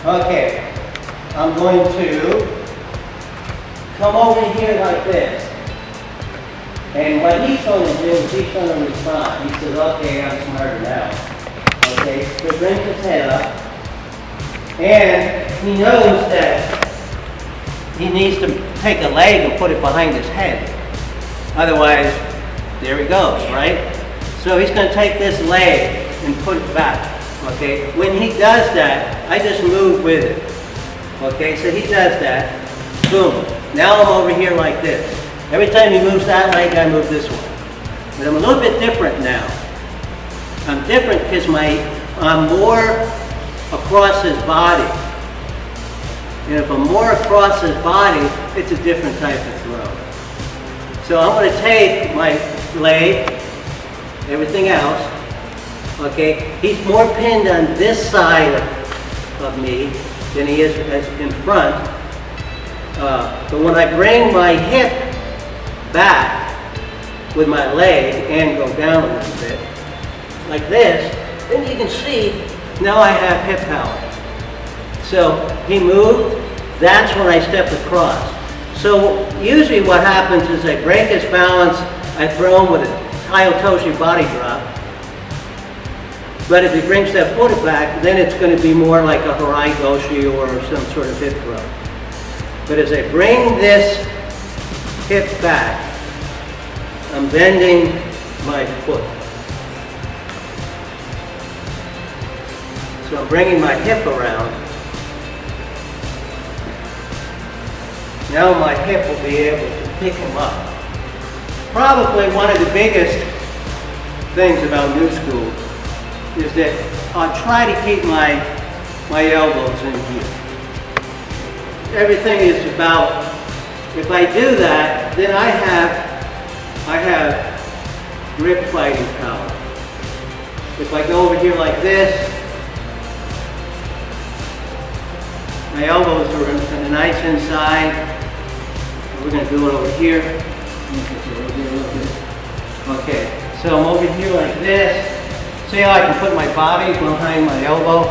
Okay, I'm going to come over here like this. And what he's going to do is he's going to respond. He says, okay, I'm smarter now. Okay, so he brings his head up. And he knows that he needs to take a leg and put it behind his head. Otherwise, there he goes, right? So he's going to take this leg and put it back. Okay, when he does that, I just move with it. Okay, so he does that. Boom. Now I'm over here like this. Every time he moves that leg, I move this one. But I'm a little bit different now. I'm different because I'm more across his body. And if I'm more across his body, it's a different type of throw. So I'm going to take my leg, everything else. Okay, he's more pinned on this side of me than he is in front. But when I bring my hip back with my leg and go down a little bit, like this, then you can see now I have hip power. So he moved, that's when I step across. So usually what happens is I break his balance, I throw him with a Tayotoshi body drop. But if he brings that foot back, then it's going to be more like a Harai Goshi or some sort of hip throw. But as I bring this hip back, I'm bending my foot. So I'm bringing my hip around. Now my hip will be able to pick him up. Probably one of the biggest things about new school is that I'll try to keep my elbows in here. Everything is about, if I do that, then I have grip fighting power. If I go over here like this, my elbows are in a nice inside. We're going to do it over here. Okay, so I'm over here like this. See how I can put my body behind my elbow?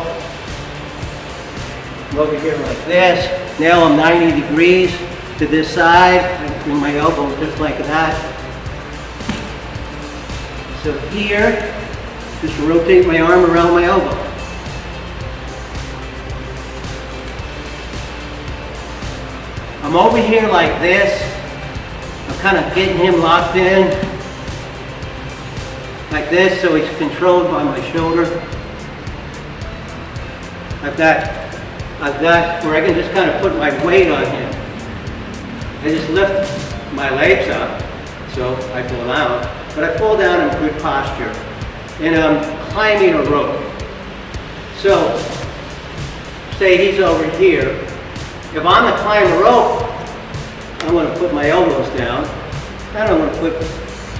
I'm over here like this. Now I'm 90 degrees to this side. I bring my elbow just like that. So here, just rotate my arm around my elbow. I'm over here like this. I'm kind of getting him locked in. Like this, so he's controlled by my shoulder. I've got where I can just kind of put my weight on him. I just lift my legs up, so I fall down. But I fall down in good posture. And I'm climbing a rope. So, say he's over here. If I'm going to climb a rope, I'm going to put my elbows down. Then I'm going to put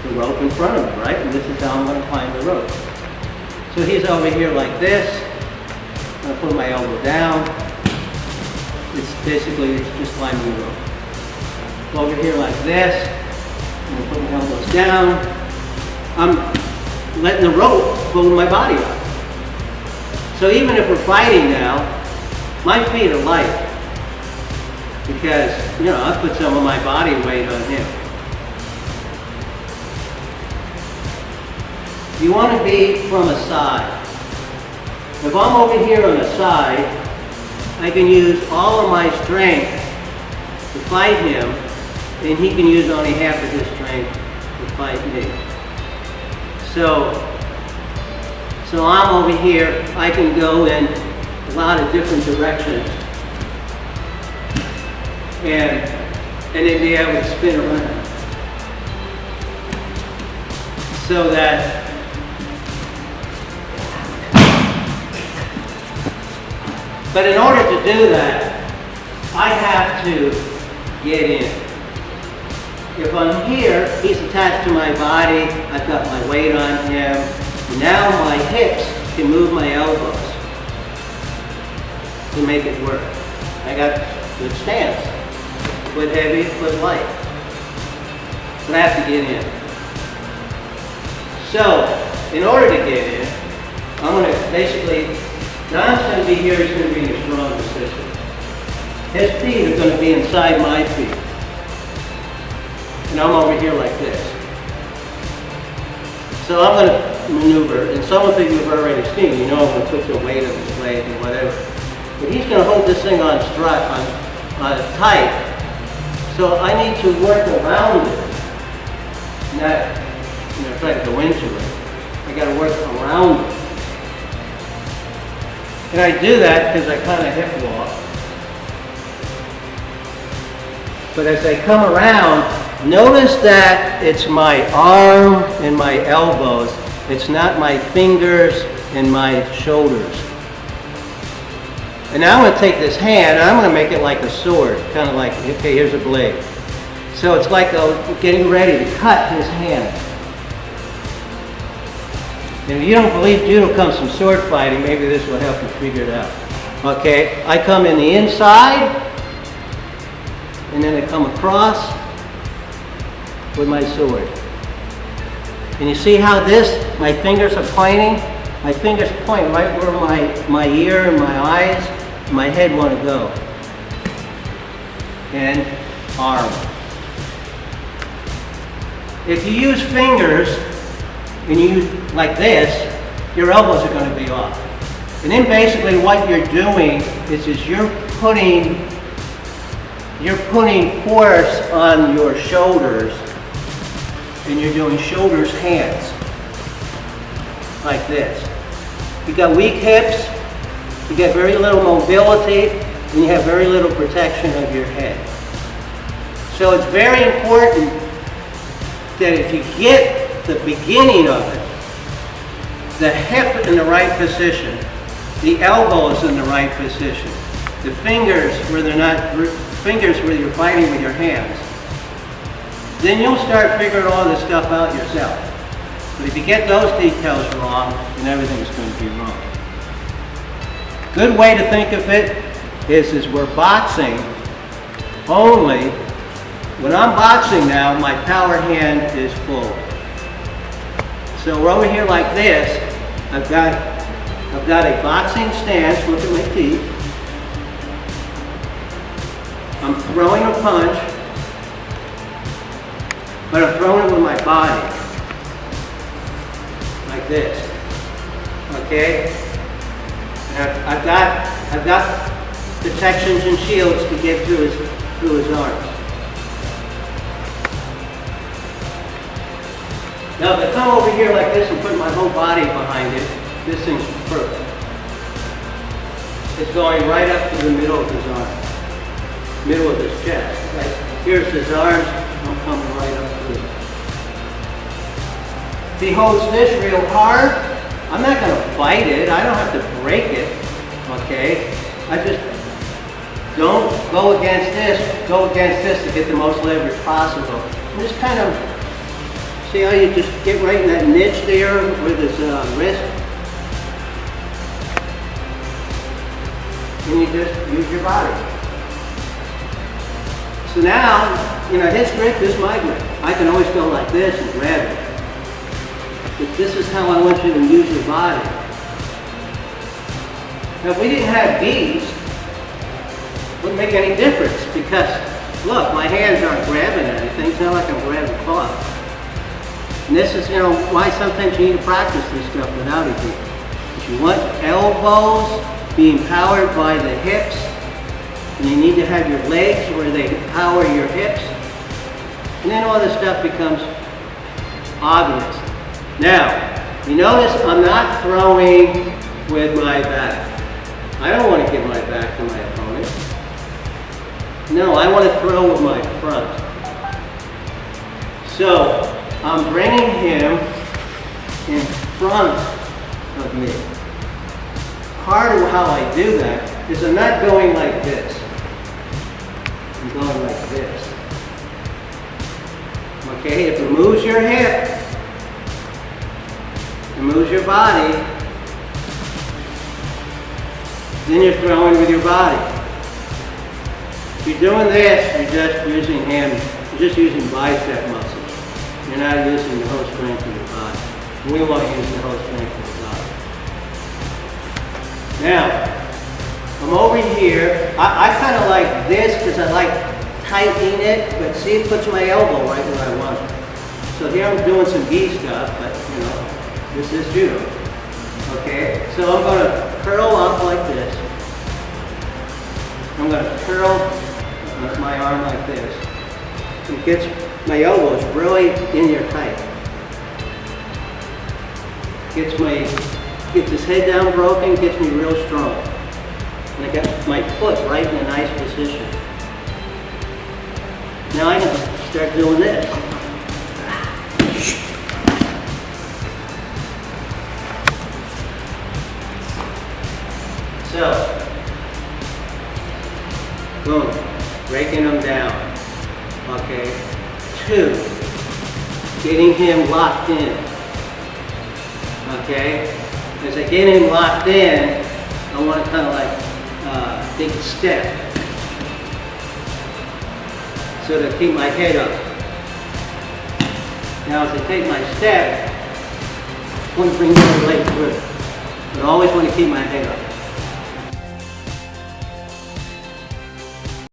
the rope in front of me, right? And this is how I'm going to climb the rope. So he's over here like this. I'm going to put my elbow down. It's just climbing the rope. Over here like this. I'm going to put my elbows down. I'm letting the rope pull my body up. So even if we're fighting now, my feet are light. Because, I put some of my body weight on him. You want to be from a side. If I'm over here on the side, I can use all of my strength to fight him, and he can use only half of his strength to fight me. So I'm over here, I can go in a lot of different directions and then be able to spin around. So that but in order to do that, I have to get in. If I'm here, he's attached to my body, I've got my weight on him. Now my hips can move my elbows to make it work. I got good stance, foot heavy, foot light. But I have to get in. So, in order to get in, I'm going to basically Don's going to be here, he's going to be in a strong position. His feet are going to be inside my feet. And I'm over here like this. So I'm going to maneuver, and some of it you've already seen. You know I'm going to put the weight of his leg and whatever. But he's going to hold this thing on tight. So I need to work around it. Not, try to go into it. I got to work around it. And I do that because I kind of hip walk. But as I come around, notice that it's my arm and my elbows. It's not my fingers and my shoulders. And now I'm going to take this hand and I'm going to make it like a sword. Kind of like, okay, here's a blade. So it's like getting ready to cut his hand. And if you don't believe judo comes from sword fighting, maybe this will help you figure it out. Okay, I come in the inside, and then I come across with my sword. And you see how my fingers are pointing? My fingers point right where my ear and my eyes and my head want to go. And arm. If you use fingers, and you use like this, your elbows are going to be off. And then basically what you're doing is you're putting force on your shoulders, and you're doing shoulders, hands, like this. You got weak hips, you got very little mobility, and you have very little protection of your head. So it's very important that if you get the beginning of it, the hip in the right position, the elbows in the right position, the fingers where they're not fingers where you're fighting with your hands, then you'll start figuring all this stuff out yourself. But if you get those details wrong, then everything's going to be wrong. Good way to think of it is we're boxing only. When I'm boxing now, my power hand is full. So we're over here like this. I've got a boxing stance. Look at my feet. I'm throwing a punch, but I'm throwing it with my body, like this. Okay. And I've got protections and shields to get through his arms. Now if I come over here like this and put my whole body behind it, this thing's perfect. It's going right up to the middle of his arm, middle of his chest. Right? Here's his arms, I'm coming right up to it. If he holds this real hard, I'm not going to fight it. I don't have to break it, okay? I just don't go against this to get the most leverage possible. And just kind of see how you just get right in that niche there with his wrist? And you just use your body. So now, his grip is my grip. I can always go like this and grab it. But this is how I want you to use your body. Now if we didn't have these, it wouldn't make any difference because, look, my hands aren't grabbing anything. It's not like I'm grabbing cloth. And this is, why sometimes you need to practice this stuff without it. If you want elbows being powered by the hips, and you need to have your legs where they power your hips, and then all this stuff becomes obvious. Now, you notice I'm not throwing with my back. I don't want to give my back to my opponent. No, I want to throw with my front. So, I'm bringing him in front of me. Part of how I do that is I'm not going like this. I'm going like this. Okay, if it moves your hip, it moves your body, then you're throwing with your body. If you're doing this, you're just using bicep muscles. You're not using the whole strength of your body. We want to use the whole strength of the body. Now, I'm over here. I kind of like this because I like tightening it, but see, it puts my elbow right where I want it. So here I'm doing some gi stuff, but you know, this is judo. Okay, so I'm going to curl up like this. I'm going to curl my arm like this. It gets my elbows really in there tight. Gets his head down broken, gets me real strong. And I got my foot right in a nice position. Now I can start doing this. So, boom, breaking him down. Okay. 2, getting him locked in. Okay. As I get him locked in, I want to kind of like take a step. So to keep my head up. Now as I take my step, I want to bring my leg through. But I always want to keep my head up.